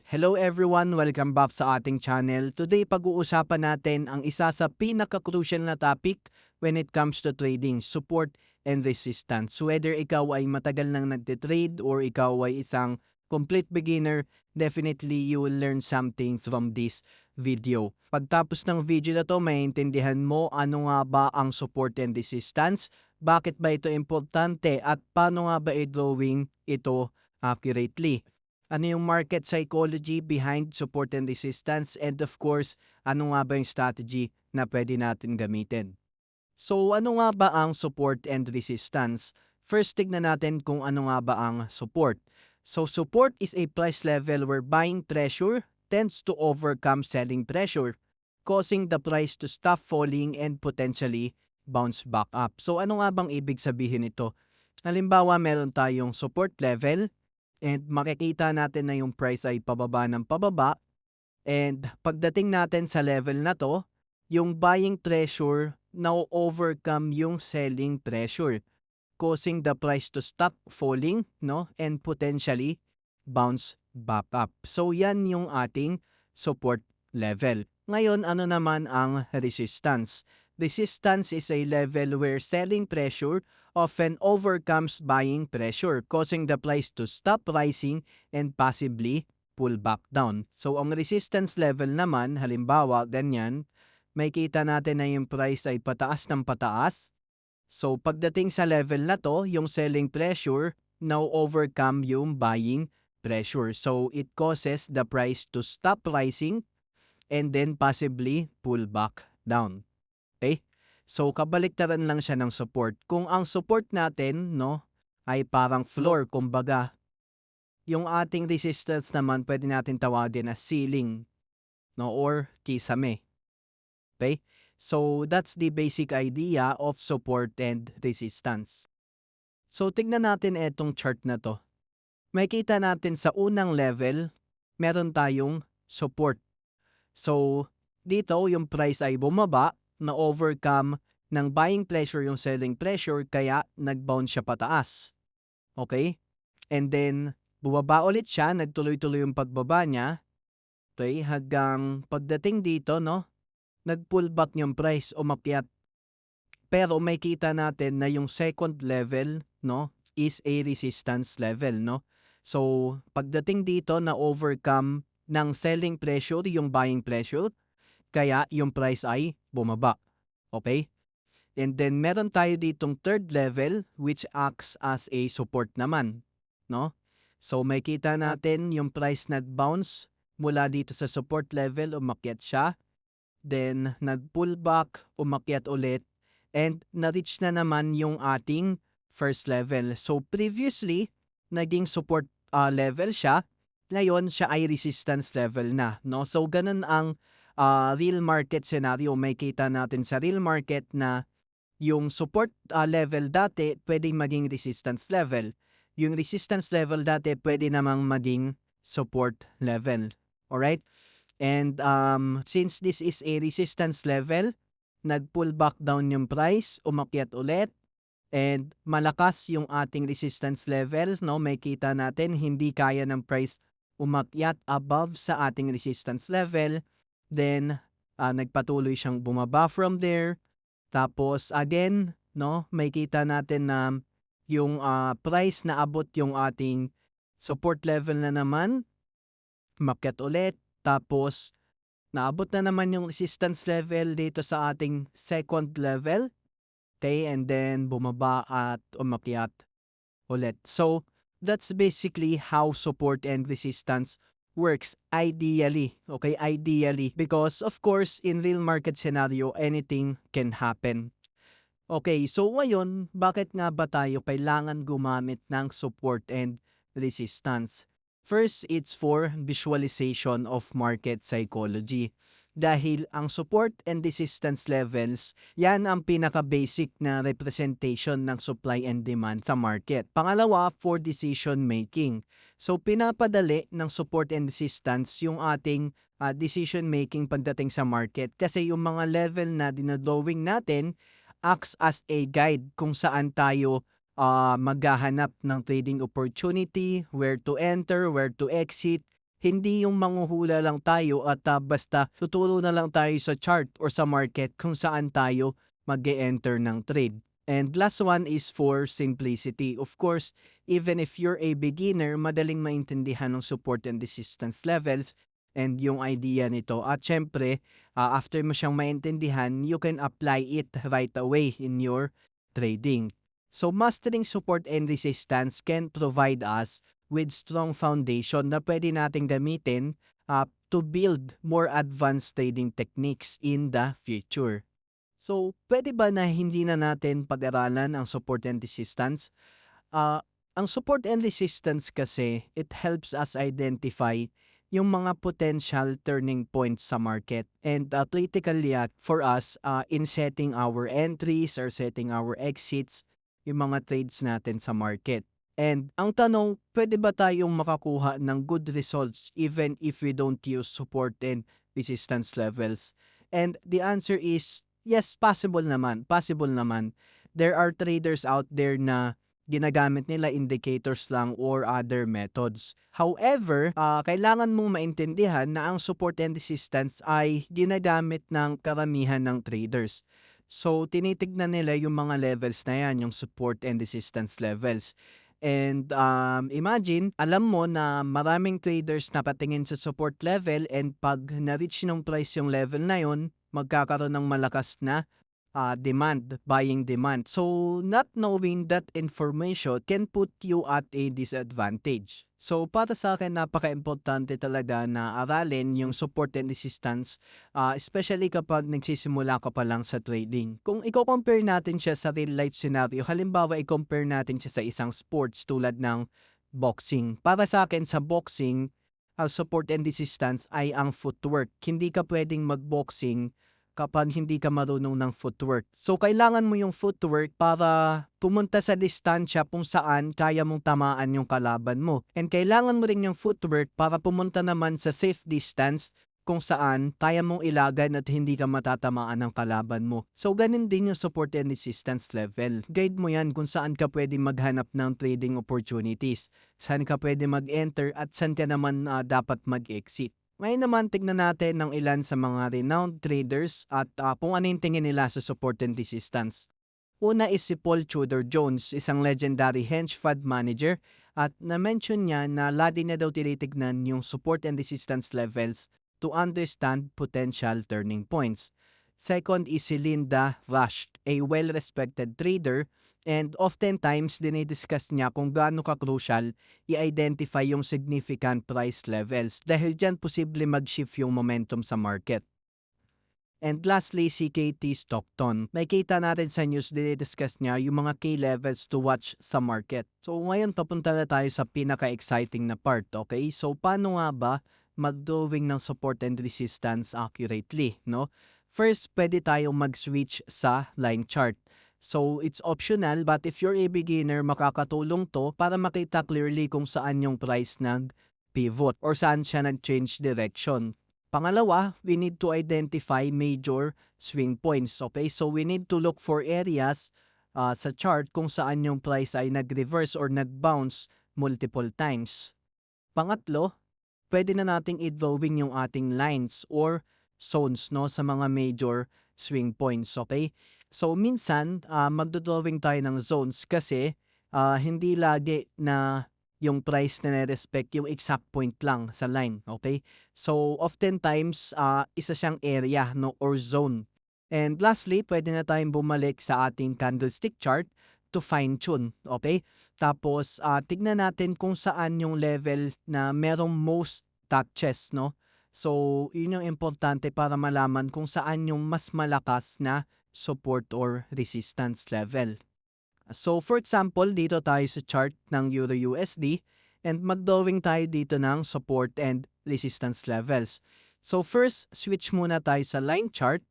Hello everyone! Welcome back sa ating channel. Today pag-uusapan natin ang isa sa pinaka-crucial na topic when it comes to trading, support and resistance. Whether ikaw ay matagal nang nagtitrade or ikaw ay isang complete beginner, definitely you will learn something from this video. Pagtapos ng video na to, maintindihan mo ano nga ba ang support and resistance, bakit ba ito importante at paano nga ba i-drawing ito accurately. Ano yung market psychology behind support and resistance, and of course, ano nga ba yung strategy na pwede natin gamitin. So ano nga ba ang support and resistance? First, tignan natin kung ano nga ba ang support. So support is a price level where buying pressure tends to overcome selling pressure, causing the price to stop falling and potentially bounce back up. So ano nga bang ibig sabihin ito? Halimbawa, meron tayong support level and makikita natin na yung price ay pababa ng pababa, and pagdating natin sa level na to, yung buying pressure now overcome yung selling pressure, causing the price to stop falling, no, and potentially bounce back up. So yan yung ating support level. Ngayon, ano naman ang resistance? Resistance is a level where selling pressure often overcomes buying pressure, causing the price to stop rising and possibly pull back down. So ang resistance level naman, halimbawa ganyan, may kita natin na yung price ay pataas ng pataas. So pagdating sa level na to, yung selling pressure now overcome yung buying pressure. So it causes the price to stop rising and then possibly pull back down. Okay? So kabaliktaran lang siya ng support. Kung ang support natin, no, ay parang floor, kumbaga, yung ating resistance naman pwede natin tawagin na ceiling, no, or kisame. Okay? So that's the basic idea of support and resistance. So tignan natin etong chart na to. Makikita natin sa unang level, meron tayong support. So dito yung price ay bumaba, na overcome ng buying pressure yung selling pressure, kaya nag-bounce siya pataas. Okay? And then bumaba ulit siya, nagtuloy-tuloy yung pagbaba niya. Okay? Hanggang pagdating dito, no, nag-pull back yung price, umakyat. Pero may kita natin na yung second level, no, is a resistance level, no. So pagdating dito, na overcome ng selling pressure yung buying pressure, kaya yung price ay bumaba. Okay? And then meron tayo ditong third level which acts as a support naman, no? So may kita natin yung price nag-bounce mula dito sa support level, umakyat siya, then nag-pull back, umakyat ulit, and na-reach na naman yung ating first level. So previously, naging support level siya, ngayon siya ay resistance level na, no? So ganun ang real market scenario. May kita natin sa real market na yung support level dati pwedeng maging resistance level. Yung resistance level dati pwede namang maging support level. Alright? And since this is a resistance level, nag-pull back down yung price, umakyat ulit, and malakas yung ating resistance level, no? May kita natin hindi kaya ng price umakyat above sa ating resistance level. Then nagpatuloy siyang bumaba from there. Tapos again, no, may kita natin na yung price na abot yung ating support level na naman, umakyat ulit. Tapos naabot na naman yung resistance level dito sa ating second level. Okay, and then bumaba at umakyat ulit. So that's basically how support and resistance works ideally. Okay, ideally, because of course in real market scenario anything can happen. Okay, so ngayon, bakit nga ba tayo kailangan gumamit ng support and resistance? First, it's for visualization of market psychology. Dahil ang support and resistance levels, yan ang pinaka-basic na representation ng supply and demand sa market. Pangalawa, for decision making. So pinapadali ng support and resistance yung ating decision making pagdating sa market, kasi yung mga level na dinadrawing natin acts as a guide kung saan tayo maghahanap ng trading opportunity, where to enter, where to exit, Hindi yung manghuhula lang tayo at basta tuturo na lang tayo sa chart or sa market kung saan tayo mag-e-enter ng trade. And last one is for simplicity. Of course, even if you're a beginner, madaling maintindihan ng support and resistance levels and yung idea nito. At syempre, after mo siyang maintindihan, you can apply it right away in your trading. So mastering support and resistance can provide us with strong foundation na pwede nating gamitin to build more advanced trading techniques in the future. So, pwede ba na hindi na natin pag-aralan ang support and resistance? Ah, ang support and resistance kasi, it helps us identify yung mga potential turning points sa market. And critically for us in setting our entries or setting our exits, yung mga trades natin sa market. And ang tanong, pwede ba tayong makakuha ng good results even if we don't use support and resistance levels? And the answer is yes, possible naman. Possible naman. There are traders out there na ginagamit nila indicators lang or other methods. However, kailangan mong maintindihan na ang support and resistance ay ginagamit ng karamihan ng traders. So, tinitignan nila yung mga levels na yan, yung support and resistance levels. And imagine, alam mo na maraming traders na patingin sa support level and pag na-reach ng price yung level na yun, magkakaroon ng malakas na demand, buying demand. So, not knowing that information can put you at a disadvantage. So, para sa akin, napaka-importante talaga na aralin yung support and resistance, especially kapag nagsisimula ka pa lang sa trading. Kung i-compare natin siya sa real-life scenario, halimbawa, i-compare natin siya sa isang sports tulad ng boxing. Para sa akin, sa boxing, ang support and resistance ay ang footwork. Hindi ka pwedeng mag-boxing kapag hindi ka marunong ng footwork. So, kailangan mo yung footwork para pumunta sa distansya kung saan kaya mong tamaan yung kalaban mo. And kailangan mo rin yung footwork para pumunta naman sa safe distance kung saan kaya mong ilagan at hindi ka matatamaan ng kalaban mo. So, ganun din yung support and resistance level. Guide mo yan kung saan ka pwede maghanap ng trading opportunities, saan ka pwede mag-enter at saan ka naman dapat mag-exit. Ngayon naman, tignan natin ng ilan sa mga renowned traders at kung ano yung tingin nila sa support and resistance. Una is si Paul Tudor Jones, isang legendary hedge fund manager, at na-mention niya na lagi na daw tinitignan yung support and resistance levels to understand potential turning points. Second is si Linda Rush, a well-respected trader, and oftentimes dinidiscuss niya kung gaano ka-crucial i-identify yung significant price levels dahil dyan posible mag-shift yung momentum sa market. And lastly, si KT Stockton. Nakikita natin sa news, dinidiscuss niya yung mga key levels to watch sa market. So ngayon, papunta na tayo sa pinaka-exciting na part, okay? So paano nga ba mag-drawing ng support and resistance accurately, no? First, pwede tayong mag-switch sa line chart. So, it's optional but if you're a beginner, makakatulong to para makita clearly kung saan yung price nag-pivot or saan siya nag-change direction. Pangalawa, we need to identify major swing points. Okay, so we need to look for areas sa chart kung saan yung price ay nag-reverse or nag-bounce multiple times. Pangatlo, pwede na nating i-drawing yung ating lines or zones no sa mga major swing points. Okay, so minsan magdo-drawing tayo ng zones kasi hindi lagi na yung price na respect yung exact point lang sa line. Okay, so oftentimes isa siyang area no or zone. And lastly, pwede na tayong bumalik sa ating candlestick chart to fine tune. Okay, tapos tignan natin kung saan yung level na merong most touches, no? So, yun yung importante para malaman kung saan yung mas malakas na support or resistance level. So, for example, dito tayo sa chart ng Euro USD and mag-drawing tayo dito ng support and resistance levels. So, first, switch muna tayo sa line chart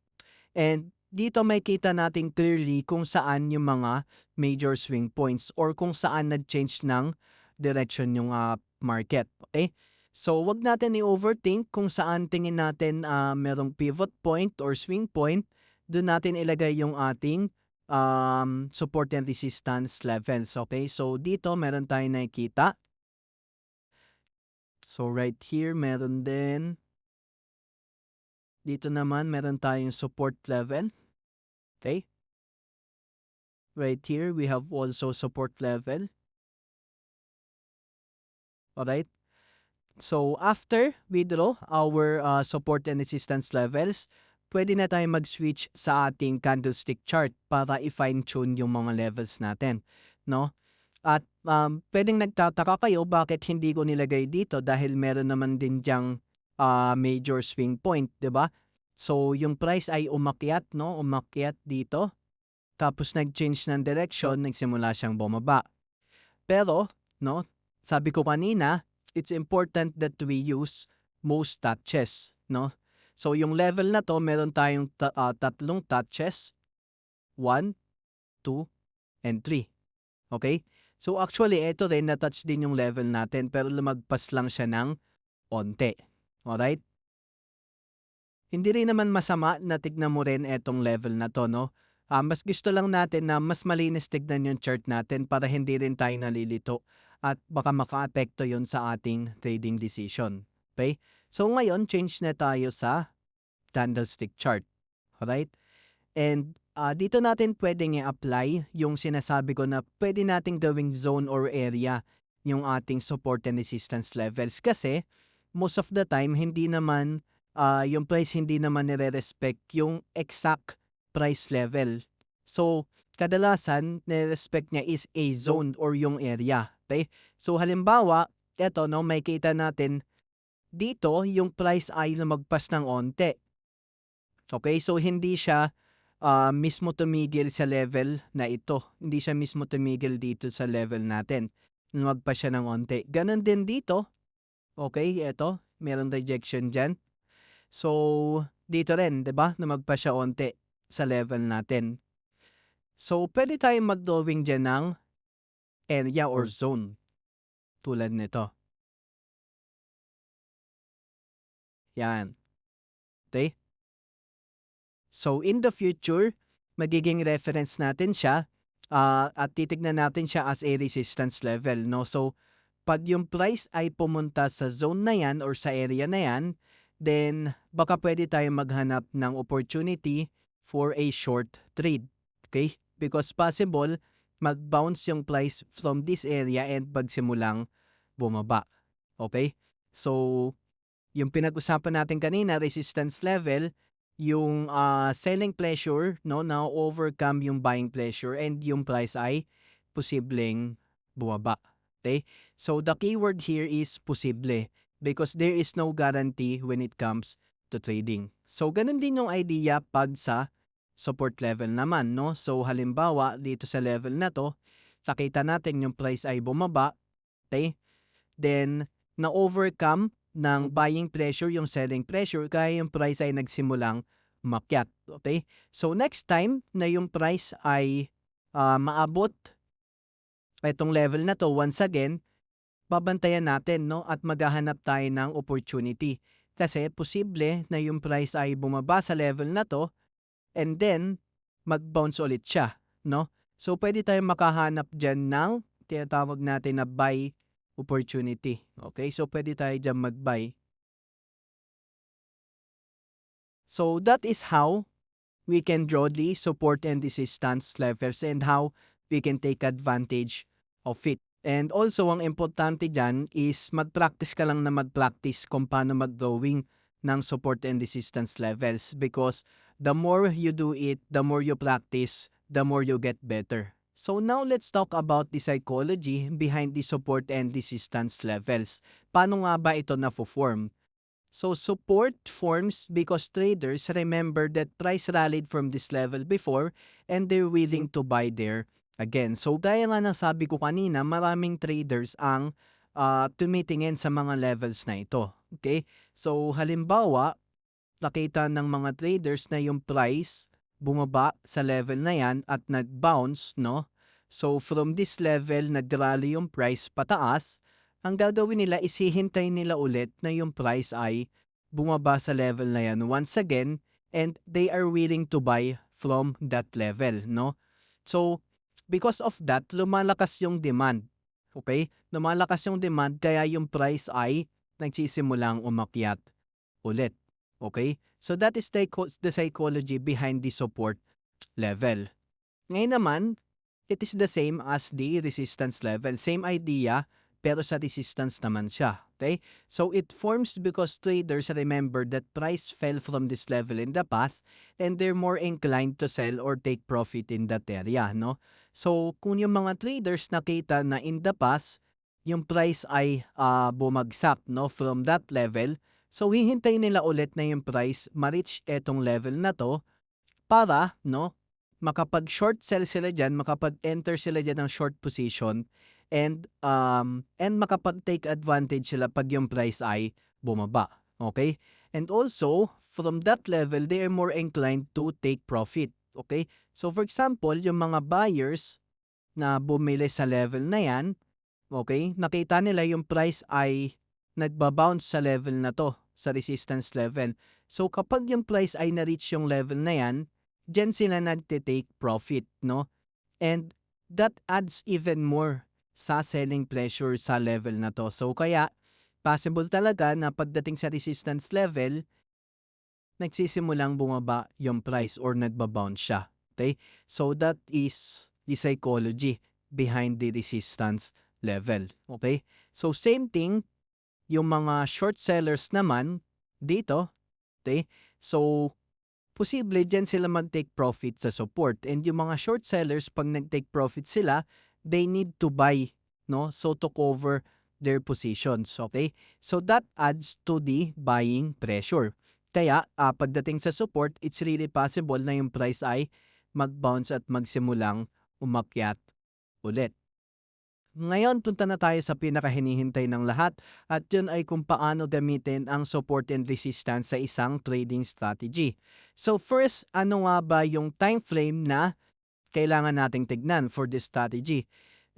and dito may kita natin clearly kung saan yung mga major swing points or kung saan nag-change ng direction yung market. Okay? So, wag natin i-overthink kung saan tingin natin merong pivot point or swing point. Doon natin ilagay yung ating support and resistance levels. Okay? So, dito meron tayong nakikita. So right here, meron din. Dito naman, meron tayong support level. Okay? Right here, we have also support level. Alright? So after we draw our support and resistance levels, pwede na tayo mag-switch sa ating candlestick chart para i-fine-tune yung mga levels natin. No? At pwedeng nagtataka kayo bakit hindi ko nilagay dito dahil meron naman din diyang major swing point, 'di ba? So yung price ay umakyat, no? Umakyat dito. Tapos nag-change ng direction, nagsimula siyang bumaba. Pero, no, sabi ko kanina, it's important that we use most touches, no? So yung level na to, meron tayong tatlong touches, 1, 2, and 3. Okay? So actually, ito rin na-touch din yung level natin pero lumagpas lang siya ng onte. Alright? Hindi rin naman masama na tignan mo rin etong level na to, no? Mas gusto lang natin na mas malinis tignan yung chart natin para hindi rin tayo nalilito at baka maka-apekto yun sa ating trading decision. Okay? So ngayon, change na tayo sa candlestick chart. Alright? And dito natin pwedeng i-apply yung sinasabi ko na pwede nating gawing zone or area yung ating support and resistance levels kasi most of the time hindi naman yung price hindi naman nire-respect yung exact price level. So, kadalasan nire-respect niya is a zone or yung area. Okay? So, halimbawa, eto no, may kita natin dito yung price ay lumagpas ng onte. Okay? So, hindi siya mismo tumigil sa level na ito. Hindi siya mismo tumigil dito sa level natin. Lumagpas siya ng onte. Ganon din dito. Okay, eto. Merong rejection dyan. So, dito rin, 'di ba? Lumagpas siya onte sa level natin. So, pwede tayong mag-drawing dyan ng area or zone. Tulad nito. Yan. Okay? So, in the future, magiging reference natin siya at titignan natin siya as a resistance level. No? So, pag yung price ay pumunta sa zone na yan or sa area na yan, then baka pwede tayo maghanap ng opportunity for a short trade. Okay? Because possible, mag-bounce yung price from this area and pagsimulang bumaba. Okay? So, yung pinag-usapan natin kanina, resistance level, yung selling pressure, no, na overcome yung buying pressure and yung price ay posibleng bumaba. Okay? So, the keyword here is posible because there is no guarantee when it comes to trading. So, ganun din yung idea pag sa support level naman, no? So, halimbawa, dito sa level na to, nakita natin yung price ay bumaba, okay? Then, na-overcome ng buying pressure yung selling pressure kaya yung price ay nagsimulang umakyat, okay? So, next time na yung price ay maabot itong level na to, once again, babantayan natin, no? At maghahanap tayo ng opportunity. Kasi posible na yung price ay bumaba sa level na to and then mag-bounce ulit siya, no? So pwede tayong makahanap diyan ng tinatawag natin na buy opportunity. Okay? So pwede tayo diyan mag-buy. So that is how we can draw the support and resistance levels and how we can take advantage of it. And also, ang importante dyan is mag-practice ka lang na mag-practice kung paano mag-drawing ng support and resistance levels because the more you do it, the more you practice, the more you get better. So now let's talk about the psychology behind the support and resistance levels. Paano nga ba ito na-form? So support forms because traders remember that price rallied from this level before and they're willing to buy there again. So gaya nga ng sabi ko kanina, maraming traders ang tumitingin sa mga levels na ito. Okay? So halimbawa, nakita ng mga traders na yung price bumaba sa level na yan at nag-bounce, no? So from this level, nag-rally yung price pataas. Ang gagawin nila is hihintay nila ulit na yung price ay bumaba sa level na yan once again and they are willing to buy from that level, no? So, because of that, lumalakas yung demand. Okay? Lumalakas yung demand kaya yung price ay nagsisimulang umakyat ulit. Okay? So that is the psychology behind the support level. Ngayon naman, it is the same as the resistance level. Same idea, pero sa resistance naman siya. Okay? So it forms because traders remember that price fell from this level in the past and they're more inclined to sell or take profit in that area. No? So kung yung mga traders nakita na in the past, yung price ay bumagsak, no, from that level, so hihintayin nila ulit na yung price ma-reach etong level na to para, no, makapag-short sell sila dyan, makapag-enter sila dyan ng short position, and makapag-take advantage sila pag yung price ay bumaba. Okay? And also, from that level, they are more inclined to take profit. Okay? So for example, yung mga buyers na bumili sa level na yan, okay, nakita nila yung price ay nagbabounce sa level na to, sa resistance level. So kapag yung price ay na-reach yung level na yan, dyan sila nagte-take profit, no? And that adds even more sa selling pressure sa level na to. So kaya, possible talaga na pagdating sa resistance level, nagsisimulang bumaba yung price or nagbabounce siya. Okay? So that is the psychology behind the resistance level. Okay? So same thing, yung mga short sellers naman dito, okay? So posible dyan sila mag-take profit sa support. And yung mga short sellers, pag nag-take profit sila, they need to buy, no? So to cover their positions, okay? So that adds to the buying pressure. Kaya pagdating sa support, it's really possible na yung price ay mag-bounce at magsimulang umakyat ulit. Ngayon, punta na tayo sa pinakahinihintay ng lahat at yun ay kung paano gamitin ang support and resistance sa isang trading strategy. So first, ano nga ba yung time frame na kailangan nating tignan for this strategy?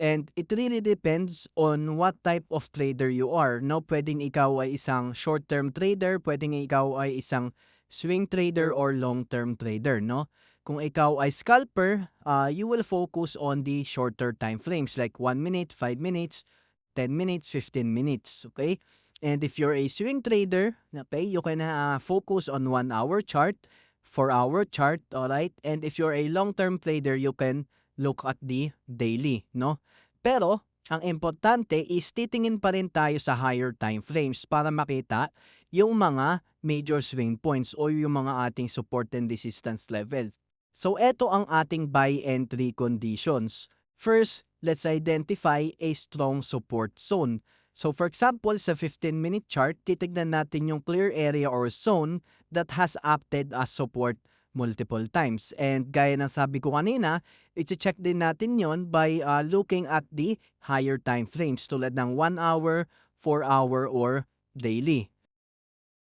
And it really depends on what type of trader you are. No, pwedeng ikaw ay isang short-term trader, pwedeng ikaw ay isang swing trader or long-term trader, no? Kung ikaw ay scalper, you will focus on the shorter time frames like 1 minute, 5 minutes, 10 minutes, 15 minutes, okay? And if you're a swing trader, okay, you can focus on 1 hour chart, 4 hour chart, all right? And if you're a long-term trader, you can look at the daily, no? Pero ang importante is titingin pa rin tayo sa higher time frames para makita yung mga major swing points o yung mga ating support and resistance levels. So eto ang ating buy entry conditions. First, let's identify a strong support zone. So for example, sa 15-minute chart, titignan natin yung clear area or zone that has acted as support multiple times. And gaya ng sabi ko kanina, i-check din natin yon by looking at the higher time frames tulad ng 1 hour, 4 hour, or daily.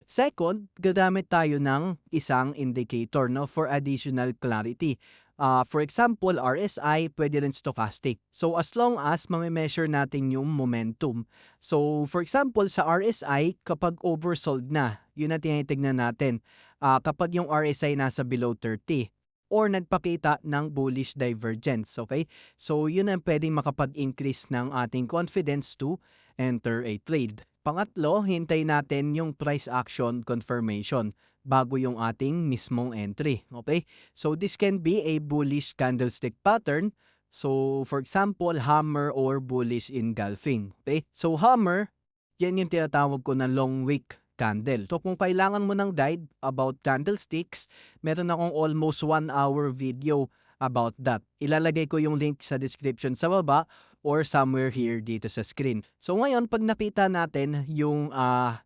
Second, gagamit tayo ng isang indicator, no, for additional clarity. For example, RSI, pwede rin stochastic. So as long as mame-measure natin yung momentum. So for example, sa RSI, kapag oversold na, yun ang tinitignan natin. Kapag yung RSI nasa below 30 or nagpakita ng bullish divergence, okay? So yun ang pwedeng makapag-increase ng ating confidence to enter a trade. Pangatlo, hintay natin yung price action confirmation bago yung ating mismong entry. Okay? So this can be a bullish candlestick pattern. So for example, hammer or bullish engulfing. Okay? So hammer, yan yung tinatawag ko na long wick candle. So kung kailangan mo ng guide about candlesticks, meron akong almost 1 hour video about that. Ilalagay ko yung link sa description sa baba or somewhere here dito sa screen. So ngayon, pag nakita natin yung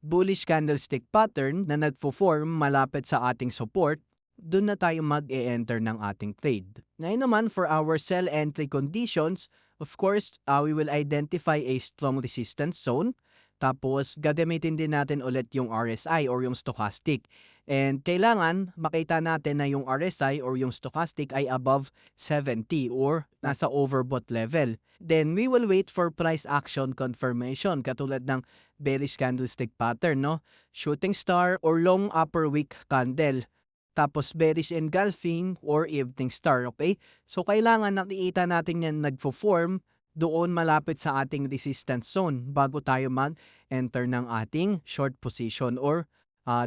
bullish candlestick pattern na nagfo-form malapit sa ating support, doon na tayo mag-e-enter ng ating trade. Ngayon naman, for our sell entry conditions, of course, we will identify a strong resistance zone. Tapos, gagamitin din natin ulit yung RSI or yung stochastic. And kailangan makita natin na yung RSI or yung stochastic ay above 70 or nasa overbought level. Then, we will wait for price action confirmation katulad ng bearish candlestick pattern, no? Shooting star or long upper wick candle. Tapos bearish engulfing or evening star, okay? So, kailangan nakikita natin yan nagfo-form doon malapit sa ating resistance zone bago tayo mag enter ng ating short position or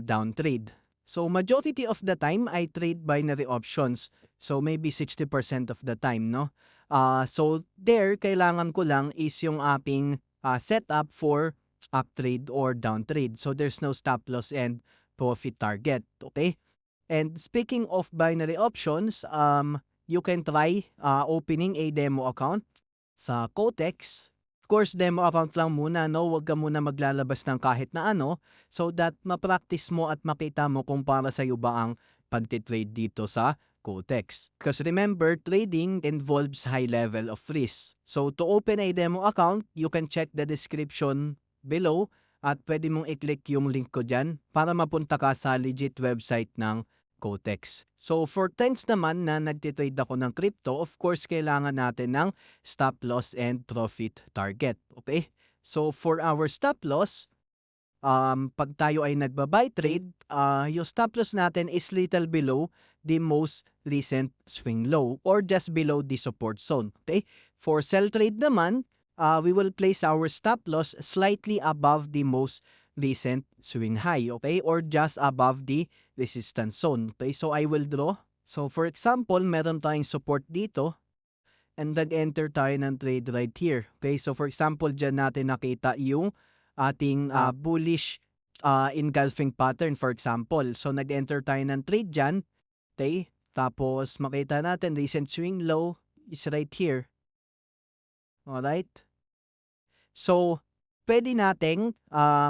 down trade. So majority of the time I trade binary options. So maybe 60% of the time, no? So there kailangan ko lang is yung aking setup for up trade or down trade. So there's no stop loss and profit target, okay? And speaking of binary options, you can try opening a demo account sa Kotex. Of course, demo account lang muna, no? Huwag ka muna maglalabas ng kahit na ano so that ma-practice mo at makita mo kung para sa'yo ba ang pagtitrade dito sa Kotex. Because remember, trading involves high level of risk. So to open a demo account, you can check the description below at pwede mong i-click yung link ko dyan para mapunta ka sa legit website ng Kotex. So for times naman na nagtitrade ako ng crypto, of course kailangan natin ng stop loss and profit target. Okay? So for our stop loss, pag tayo ay nagba-buy trade, yung stop loss natin is little below the most recent swing low or just below the support zone. Okay? For sell trade naman, we will place our stop loss slightly above the most recent swing high, okay? Or just above the resistance zone, okay? So I will draw. So for example, meron tayong support dito and nag-enter tayo ng trade right here, okay? So for example, dyan natin nakita yung ating bullish engulfing pattern, for example. So nag-enter tayo ng trade dyan, okay? Tapos makita natin recent swing low is right here. Alright? So, pwede nating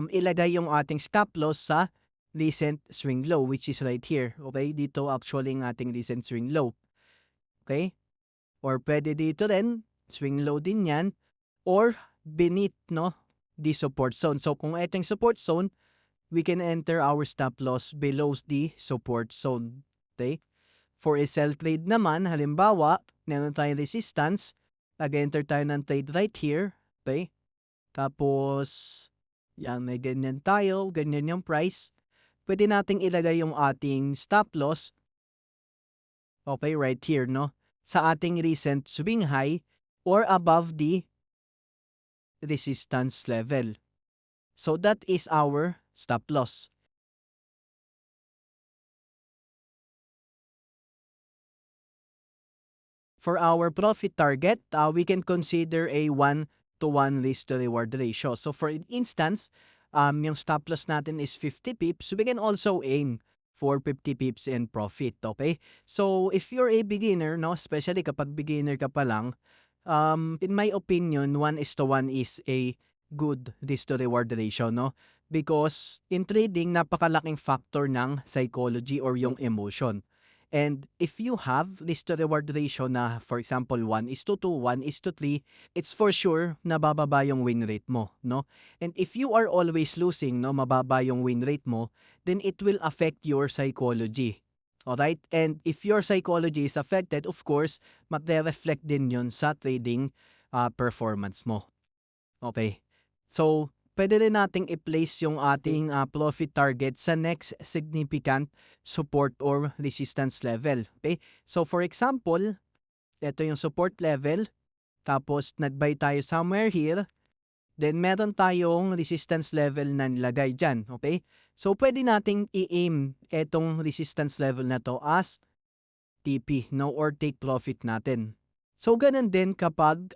ilagay yung ating stop loss sa recent swing low, which is right here. Okay? Dito actually ang ating recent swing low. Okay? Or pwede dito rin, swing low din yan. Or beneath, no? The support zone. So, kung itong support zone, we can enter our stop loss below the support zone. Okay? For a sell trade naman, halimbawa, meron tayong resistance, nag-enter tayo ng trade right here. Okay? Tapos, yan, may ganyan tayo, ganyan yung price. Pwede nating ilagay yung ating stop loss, okay, right here, no? Sa ating recent swing high or above the resistance level. So that is our stop loss. For our profit target, we can consider a 1-to-1 risk to reward ratio. So for instance, yung stop loss natin is 50 pips. We can also aim for 50 pips in profit, okay? So if you're a beginner, no, especially kapag beginner ka pa lang, in my opinion, 1:1 is a good risk to reward ratio, no? Because in trading, napakalaking factor ng psychology or yung emotion. And if you have risk to reward ratio na for example 1:2, 1:3, it's for sure na bababa yung win rate mo, no? And if you are always losing, no, mababa yung win rate mo, then it will affect your psychology. Alright? And if your psychology is affected, of course, magre-reflect din yun sa trading performance mo. Okay? So, pwede rin nating i-place yung ating profit target sa next significant support or resistance level. Okay? So, for example, ito yung support level. Tapos, nag-buy tayo somewhere here. Then, meron tayong resistance level na nilagay dyan. Okay? So, pwede nating i-aim itong resistance level na to as TP, no? Or take profit natin. So, ganun din kapag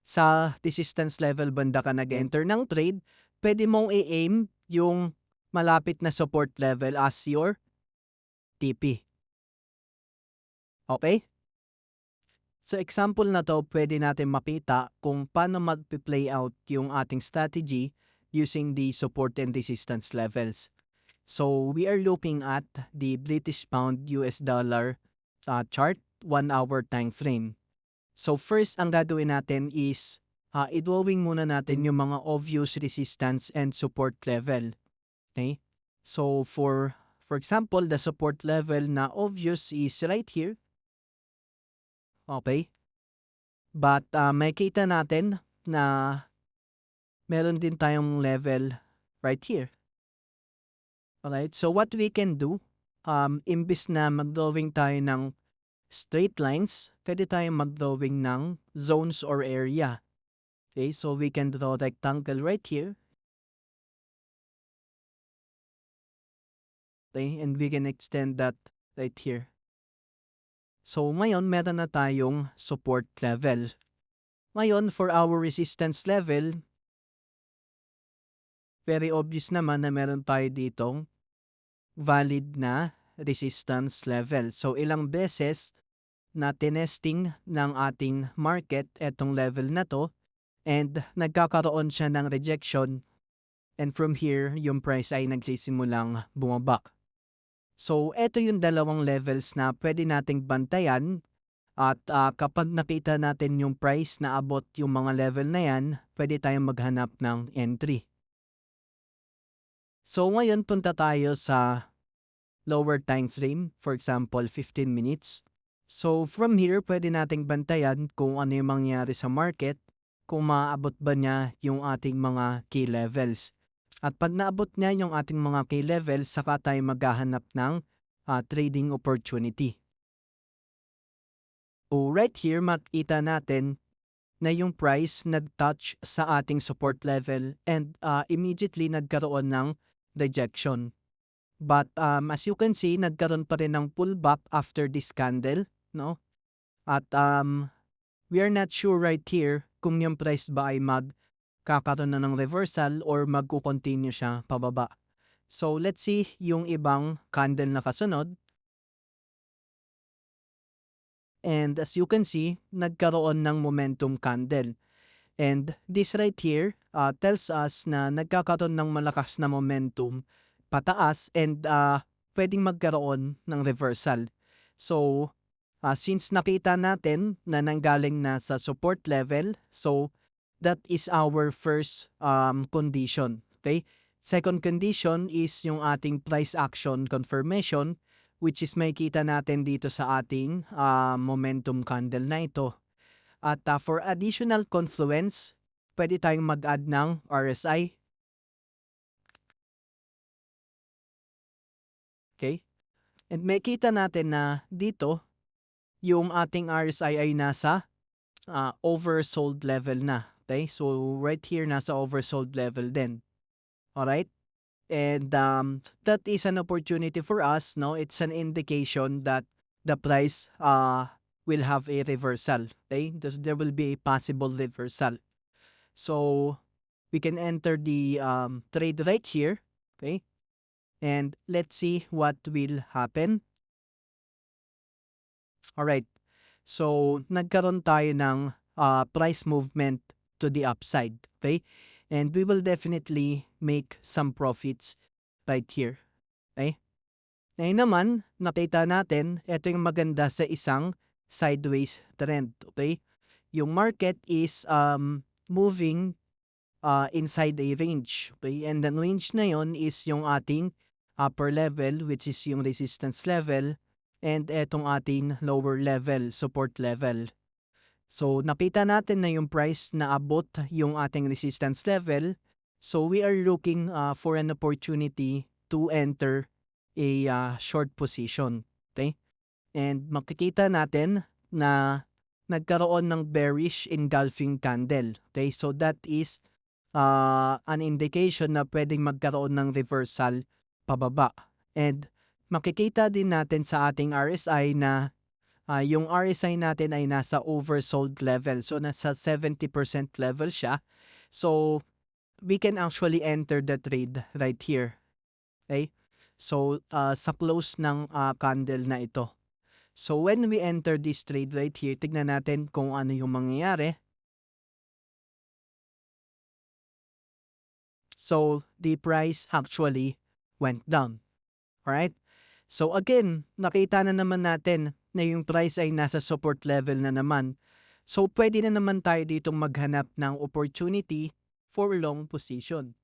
sa resistance level banda ka nag-enter ng trade, pwede mong i-aim yung malapit na support level as your TP. Okay? Sa example na to, pwede natin makita kung paano mag-play out yung ating strategy using the support and resistance levels. So, we are looking at the British Pound US Dollar chart, 1-hour time frame. So first, ang gagawin natin is i-drawing muna natin yung mga obvious resistance and support level. Okay? So for example, the support level na obvious is right here. Okay? But makita natin na meron din tayong level right here. Alright? So what we can do, imbis na mag-drawing tayo ng straight lines, pwede tayong mag-drawing ng zones or area. Okay, so we can draw rectangle right here. Okay? And we can extend that right here. So ngayon, meron na tayong support level. Ngayon, for our resistance level, very obvious naman na meron tayo ditong valid na resistance level. So ilang beses na tinesting ng ating market etong level na to and nagkakaroon siya ng rejection, and from here, yung price ay nagsisimulang bumaba. So eto yung dalawang levels na pwede nating bantayan at kapag nakita natin yung price na abot yung mga level na yan, pwede tayong maghanap ng entry. So ngayon punta tayo sa lower time frame, for example 15 minutes. So from here, pwede nating bantayan kung ano yung mangyayari sa market, kung maaabot ba niya yung ating mga key levels. At pag naabot niya yung ating mga key levels, saka tayo maghahanap ng trading opportunity. So right here, makita natin na yung price nag-touch sa ating support level and immediately nagkaroon ng rejection. But as you can see, nagkaroon pa rin ng pullback after this candle, no? At we are not sure right here kung yung price ba ay magkakaroon na ng reversal or magkukontinue siya pababa. So let's see yung ibang candle na kasunod. And as you can see, nagkaroon ng momentum candle. And this right here tells us na nagkakaroon ng malakas na momentum pataas and pwedeng magkaroon ng reversal. So, since nakita natin na nanggaling na sa support level, so that is our first condition. Okay? Second condition is yung ating price action confirmation, which is makita natin dito sa ating momentum candle na ito. At for additional confluence, pwede tayong mag-add ng RSI. Okay? And makita natin na dito, yung ating RSI ay nasa oversold level na. Okay? So right here, nasa oversold level din. Alright? And that is an opportunity for us, no? It's an indication that the price will have a reversal. Okay? There will be a possible reversal. So we can enter the trade right here. Okay? And let's see what will happen. Alright. So nagkaroon tayo ng price movement to the upside. Okay? And we will definitely make some profits right here. Okay? Ngayon naman, nakita natin, ito yung maganda sa isang sideways trend. Okay? Yung market is moving inside a range. Okay? And the range na yon is yung ating upper level, which is yung resistance level, and etong ating lower level, support level. So, nakita natin na yung price na abot yung ating resistance level. So, we are looking for an opportunity to enter a short position. Okay? And makikita natin na nagkaroon ng bearish engulfing candle. Okay? So, that is an indication na pwedeng magkaroon ng reversal pababa. And makikita din natin sa ating RSI na yung RSI natin ay nasa oversold level. So, nasa 70% level siya. So, we can actually enter the trade right here. Okay? So, sa close ng candle na ito. So, when we enter this trade right here, tignan natin kung ano yung mangyayari. So, the price actually went down. Alright? So, again, nakita na naman natin na yung price ay nasa support level na naman. So, pwede na naman tayo ditong maghanap ng opportunity for long position.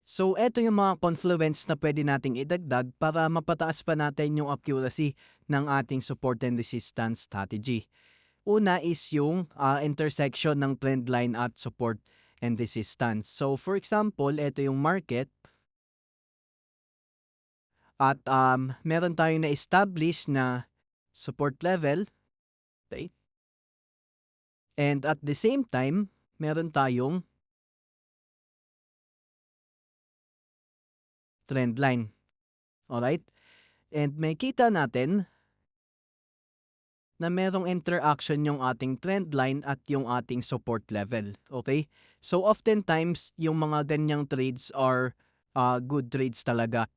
So, eto yung mga confluence na pwede nating idagdag para mapataas pa natin yung accuracy ng ating support and resistance strategy. Una is yung intersection ng trend line at support and resistance. So, for example, eto yung market. At meron tayong na-establish na support level. Okay? And at the same time, meron tayong trend line. Alright? And may kita natin na merong interaction yung ating trend line at yung ating support level. Okay? So oftentimes, yung mga ganyang trades are good trades talaga.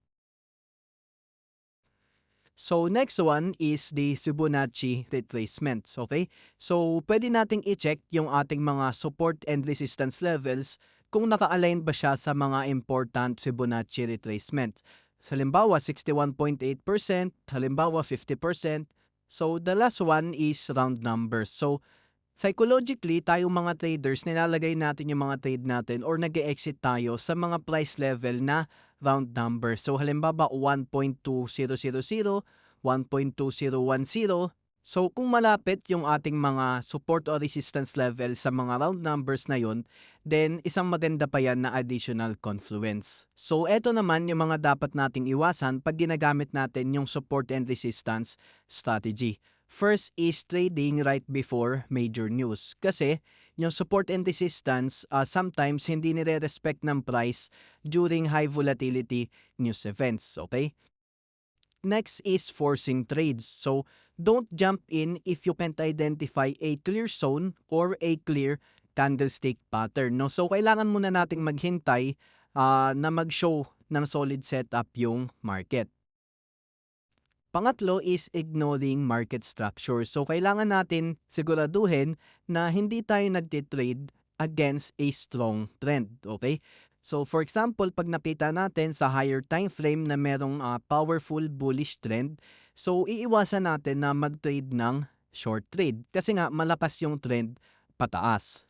So next one is the Fibonacci retracements, okay? So pwede nating i-check yung ating mga support and resistance levels kung naka-align ba siya sa mga important Fibonacci retracements. So, halimbawa 61.8%, halimbawa 50%. So the last one is round numbers. So psychologically, tayong mga traders, nilalagay natin yung mga trade natin or nag-exit tayo sa mga price level na round number. So halimbawa 1.2000, 1.2010. So kung malapit yung ating mga support or resistance level sa mga round numbers na yun, then isang maganda pa yan na additional confluence. So eto naman yung mga dapat nating iwasan pag ginagamit natin yung support and resistance strategy. First is trading right before major news. Kasi yung support and resistance, sometimes hindi nire-respect ng price during high volatility news events. Okay? Next is forcing trades. So don't jump in if you can't identify a clear zone or a clear candlestick pattern. No? So kailangan muna nating maghintay na mag-show ng solid setup yung market. Pangatlo is ignoring market structure. So kailangan natin siguraduhin na hindi tayo nagtitrade against a strong trend. Okay? So for example, pag nakita natin sa higher time frame na merong powerful bullish trend, so iiwasan natin na mag-trade ng short trade kasi nga malakas yung trend pataas.